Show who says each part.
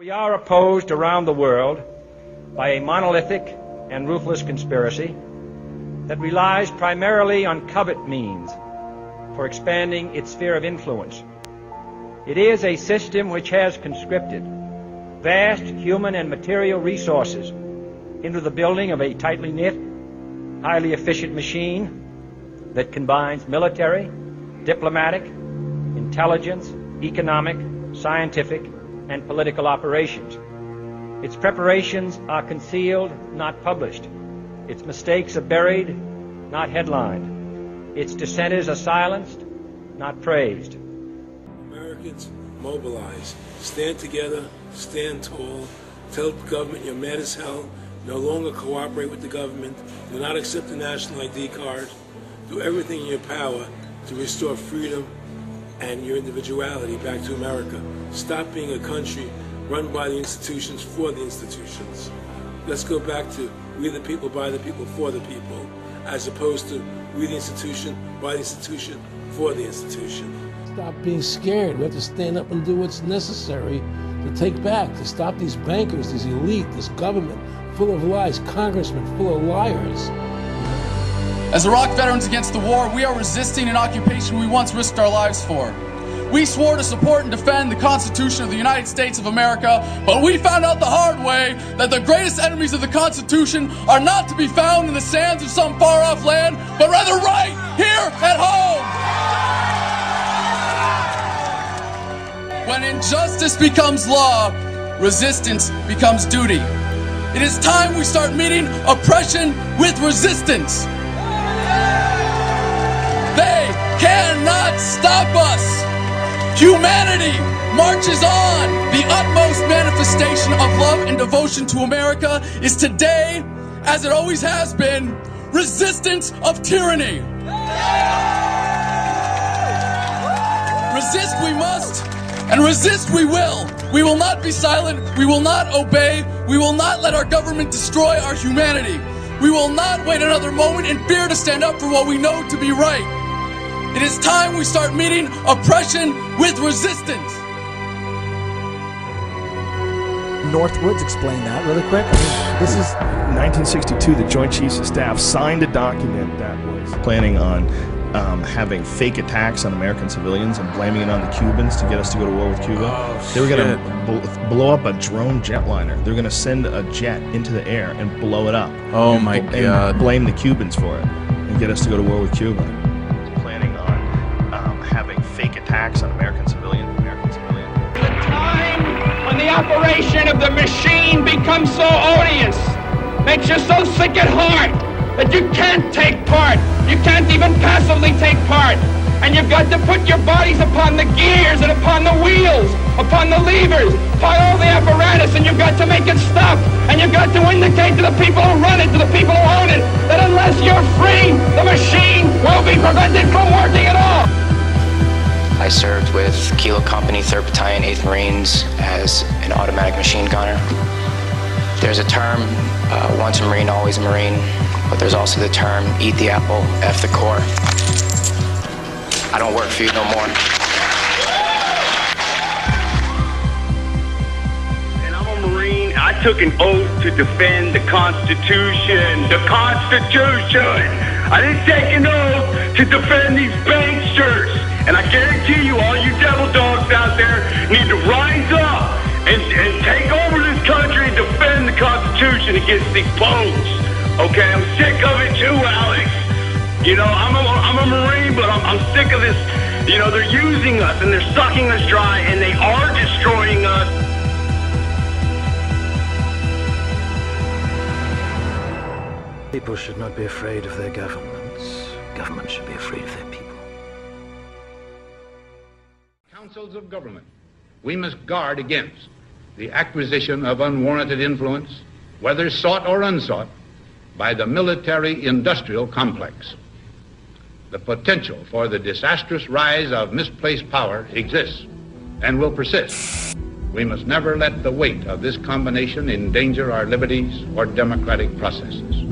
Speaker 1: We are opposed around the world by a monolithic and ruthless conspiracy that relies primarily on covert means for expanding its sphere of influence. It is a system which has conscripted vast human and material resources into the building of a tightly knit, highly efficient machine that combines military, diplomatic, intelligence, economic, scientific, and political operations. Its preparations are concealed, not published. Its mistakes are buried, not headlined. Its dissenters are silenced, not praised.
Speaker 2: Americans, mobilize. Stand together, stand tall. Tell the government you're mad as hell. No longer cooperate with the government. Do not accept the national ID card. Do everything in your power to restore freedom and your individuality back to America. Stop being a country run by the institutions for the institutions. Let's go back to we the people, by the people, for the people, as opposed to we the institution, by the institution, for the institution.
Speaker 3: Stop being scared. We have to stand up and do what's necessary to take back, to stop these bankers, these elite, this government full of lies, congressmen full of liars.
Speaker 4: As Iraq veterans against the war, we are resisting an occupation we once risked our lives for. We swore to support and defend the Constitution of the United States of America, but we found out the hard way that the greatest enemies of the Constitution are not to be found in the sands of some far-off land, but rather right here at home. When injustice becomes law, resistance becomes duty. It is time we start meeting oppression with resistance. They cannot stop us. Humanity marches on. The utmost manifestation of love and devotion to America is today, as it always has been, resistance of tyranny. Resist we must, and resist we will. We will not be silent. We will not obey. We will not let our government destroy our humanity. We will not wait another moment in fear to stand up for what we know to be right. It is time we start meeting oppression with resistance.
Speaker 5: Northwoods, explain that really quick.
Speaker 6: This is 1962. The Joint Chiefs of Staff signed a document that was planning on having fake attacks on American civilians and blaming it on the Cubans to get us to go to war with Cuba. They were going to blow up a drone jetliner. They were going to send a jet into the air and blow it up.
Speaker 5: Oh my God.
Speaker 6: And blame the Cubans for it and get us to go to war with Cuba. Planning on having fake attacks on American civilians.
Speaker 7: The time when the operation of the machine becomes so odious, makes you so sick at heart that you can't take part. You can't even passively take part. And you've got to put your bodies upon the gears and upon the wheels, upon the levers, upon all the apparatus, and you've got to make it stop. And you've got to indicate to the people who run it, to the people who own it, that unless you're free, the machine will be prevented from working at all.
Speaker 8: I served with Kilo Company, 3rd Battalion, 8th Marines as an automatic machine gunner. There's a term, once a Marine, always a Marine, but there's also the term, eat the apple, F the Corps. I don't work for you no more.
Speaker 9: And I'm a Marine. I took an oath to defend the Constitution. The Constitution! I didn't take an oath to defend these banksters. And I guarantee you, all you devil dogs out there need to rise up and take over this country and defend the Constitution against these punks. Okay, I'm sick of it too, Alex. You know, I'm a Marine, but I'm sick of this. You know, they're using us and they're sucking us dry and they are destroying us.
Speaker 10: People should not be afraid of their governments. Governments should be afraid of their people.
Speaker 11: Councils of government, we must guard against the acquisition of unwarranted influence, whether sought or unsought, by the military-industrial complex. The potential for the disastrous rise of misplaced power exists and will persist. We must never let the weight of this combination endanger our liberties or democratic processes.